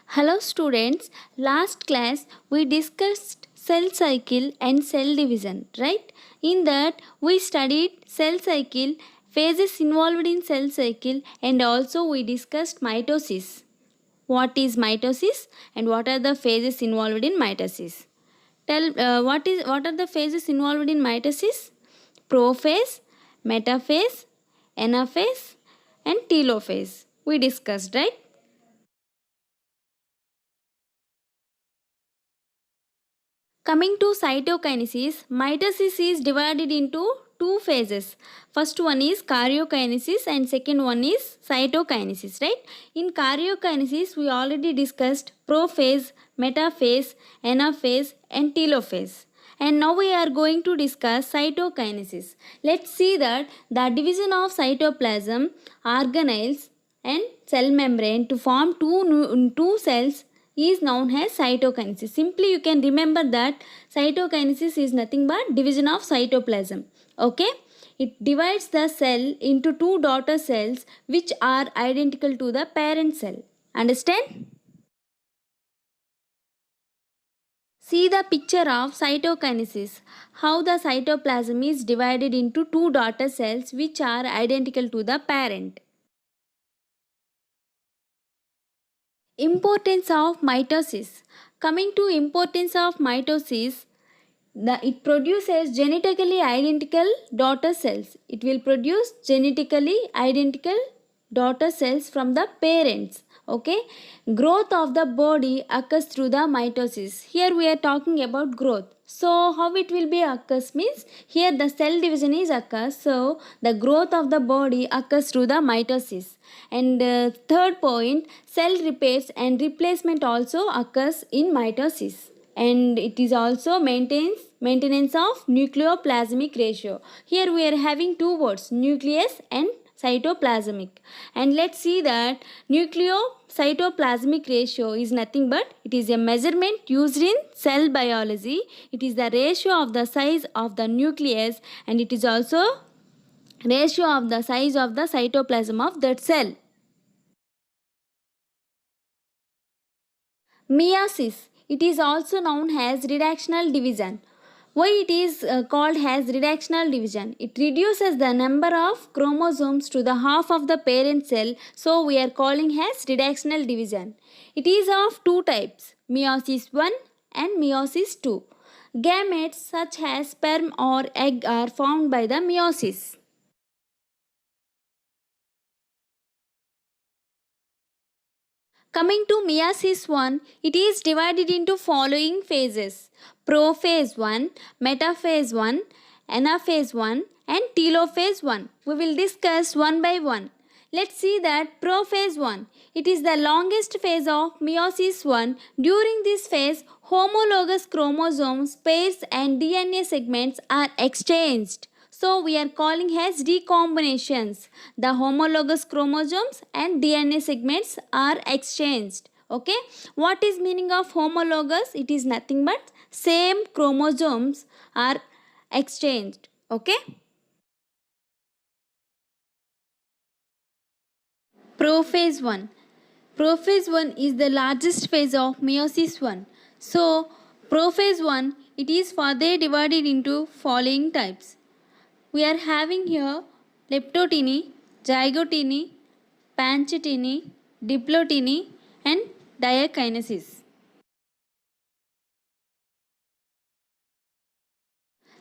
Hello students, last class we discussed cell cycle and cell division, right? In that we studied cell cycle, phases involved in cell cycle, and also we discussed mitosis. What is mitosis and what are the phases involved in mitosis? What are the phases involved in mitosis? Prophase, metaphase, anaphase and telophase. We discussed, right? Coming to cytokinesis, mitosis is divided into two phases. First one is karyokinesis and second one is cytokinesis, right? In karyokinesis, we already discussed prophase, metaphase, anaphase and telophase. And now we are going to discuss cytokinesis. Let's see that the division of cytoplasm, organelles and cell membrane to form two cells is known as cytokinesis. Simply you can remember that cytokinesis is nothing but division of cytoplasm. Okay? It divides the cell into two daughter cells which are identical to the parent cell. Understand? See the picture of cytokinesis. How the cytoplasm is divided into two daughter cells which are identical to the parent. Importance of mitosis. Coming to importance of mitosis, it produces genetically identical daughter cells. It will produce genetically identical daughter cells from the parents. Okay. Growth of the body occurs through the mitosis. Here we are talking about growth. So how it will be occurs means here the cell division is occurs. So the growth of the body occurs through the mitosis. And third point, cell repairs and replacement also occurs in mitosis. And it is also maintenance of nucleoplasmic ratio. Here we are having two words, nucleus and cytoplasmic. And let's see that nucleocytoplasmic ratio is nothing but it is a measurement used in cell biology. It is the ratio of the size of the nucleus and it is also ratio of the size of the cytoplasm of that cell. Meiosis. It is also known as reductional division. Why it is called as reductional division? It reduces the number of chromosomes to the half of the parent cell, so we are calling as reductional division. It is of two types, meiosis 1 and meiosis 2. Gametes such as sperm or egg are formed by the meiosis. Coming to meiosis 1, it is divided into following phases: prophase 1, metaphase 1, anaphase 1 and telophase 1. We will discuss one by one. Let's see that prophase 1. It is the longest phase of meiosis 1. During this phase, homologous chromosomes, pairs and DNA segments are exchanged. So we are calling as recombinations. The homologous chromosomes and DNA segments are exchanged. Okay. What is meaning of homologous? It is nothing but same chromosomes are exchanged. Okay. Prophase 1. Prophase 1 is the largest phase of meiosis 1. So prophase 1 it is further divided into following types. We are having here leptoteny, zygoteny, panchyteny, diploteny and diakinesis.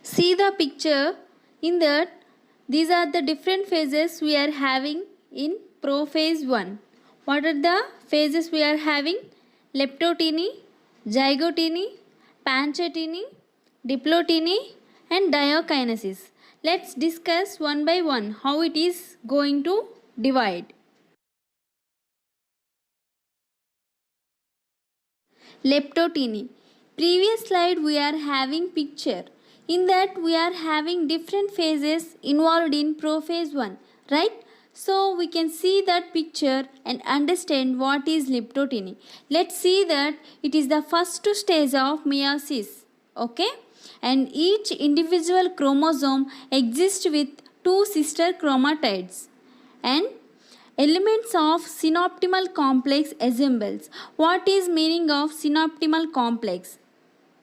See the picture. In that these are the different phases we are having in prophase 1. What are the phases we are having? Leptoteny, zygoteny, panchyteny, diploteny and diakinesis. Let's discuss one by one how it is going to divide. Leptoteny. Previous slide we are having picture. In that we are having different phases involved in prophase 1, right? So we can see that picture and understand what is leptoteny. Let's see that it is the first stage of meiosis. Okay? And each individual chromosome exists with two sister chromatids. And Elements of synoptimal complex assembles. What is meaning of synoptimal complex?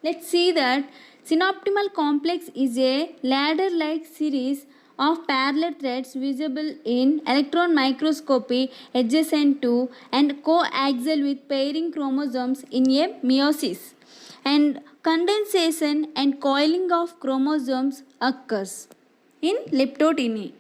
Let's see that synoptimal complex is a ladder-like series of parallel threads visible in electron microscopy adjacent to and coaxial with pairing chromosomes in a meiosis. And condensation and coiling of chromosomes occurs in leptoteny.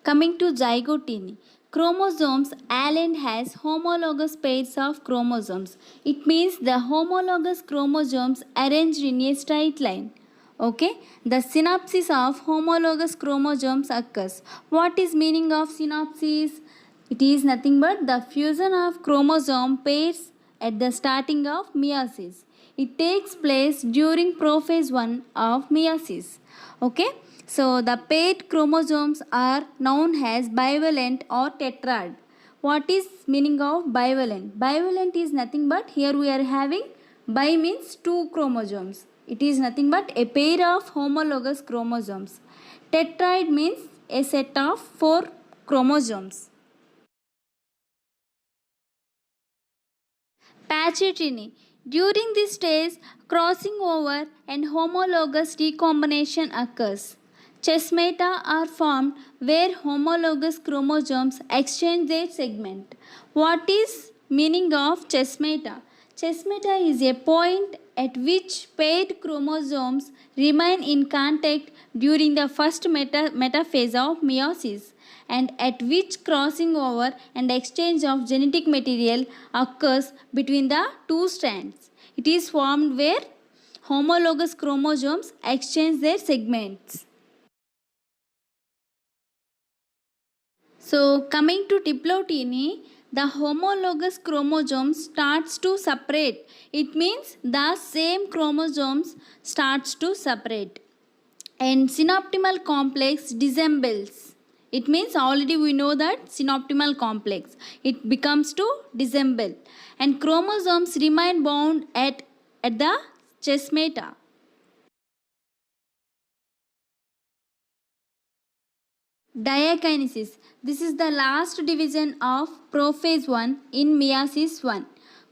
Coming to zygoteny. Chromosomes, Allen has homologous pairs of chromosomes. It means the homologous chromosomes arranged in a straight line. Okay, the synapsis of homologous chromosomes occurs. What is meaning of synapsis? It is nothing but the fusion of chromosome pairs at the starting of meiosis. It takes place during prophase 1 of meiosis. Okay, so the paired chromosomes are known as bivalent or tetrad. What is meaning of bivalent? Bivalent is nothing but here we are having bi means two chromosomes. It is nothing but a pair of homologous chromosomes. Tetrad means a set of four chromosomes. Pachyteny. During this stage, crossing over and homologous recombination occurs. Chesmata are formed where homologous chromosomes exchange their segment. What is meaning of chesmata? Chesmata is a point at which paired chromosomes remain in contact during the first metaphase of meiosis and at which crossing over and exchange of genetic material occurs between the two strands. It is formed where homologous chromosomes exchange their segments. So coming to diploteny, the homologous chromosome starts to separate. It means the same chromosomes starts to separate. And synoptimal complex dissembles. It means already we know that synoptimal complex. It becomes to dissemble. And chromosomes remain bound at the chesmata. Diakinesis. This is the last division of prophase 1 in meiosis 1.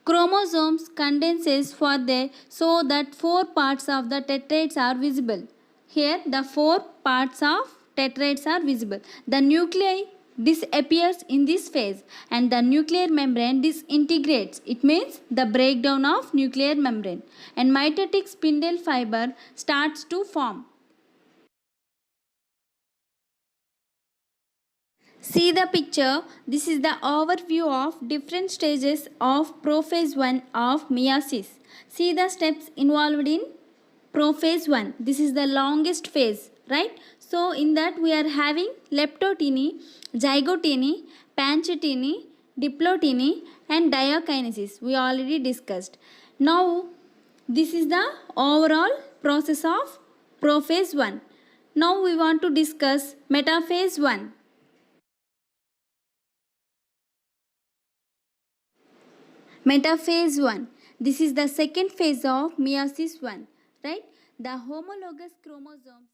Chromosomes condenses further so that four parts of the tetrads are visible. Here the four parts of tetrads are visible. The nuclei disappears in this phase and the nuclear membrane disintegrates. It means the breakdown of nuclear membrane and mitotic spindle fiber starts to form. See the picture. This is the overview of different stages of prophase 1 of meiosis. See the steps involved in prophase 1. This is the longest phase, right? So in that we are having leptoteny, zygoteny, panchyteny, diploteny and diakinesis. We already discussed. Now this is the overall process of prophase 1. Now we want to discuss metaphase 1. Metaphase 1. This is the second phase of meiosis 1, right? The homologous chromosomes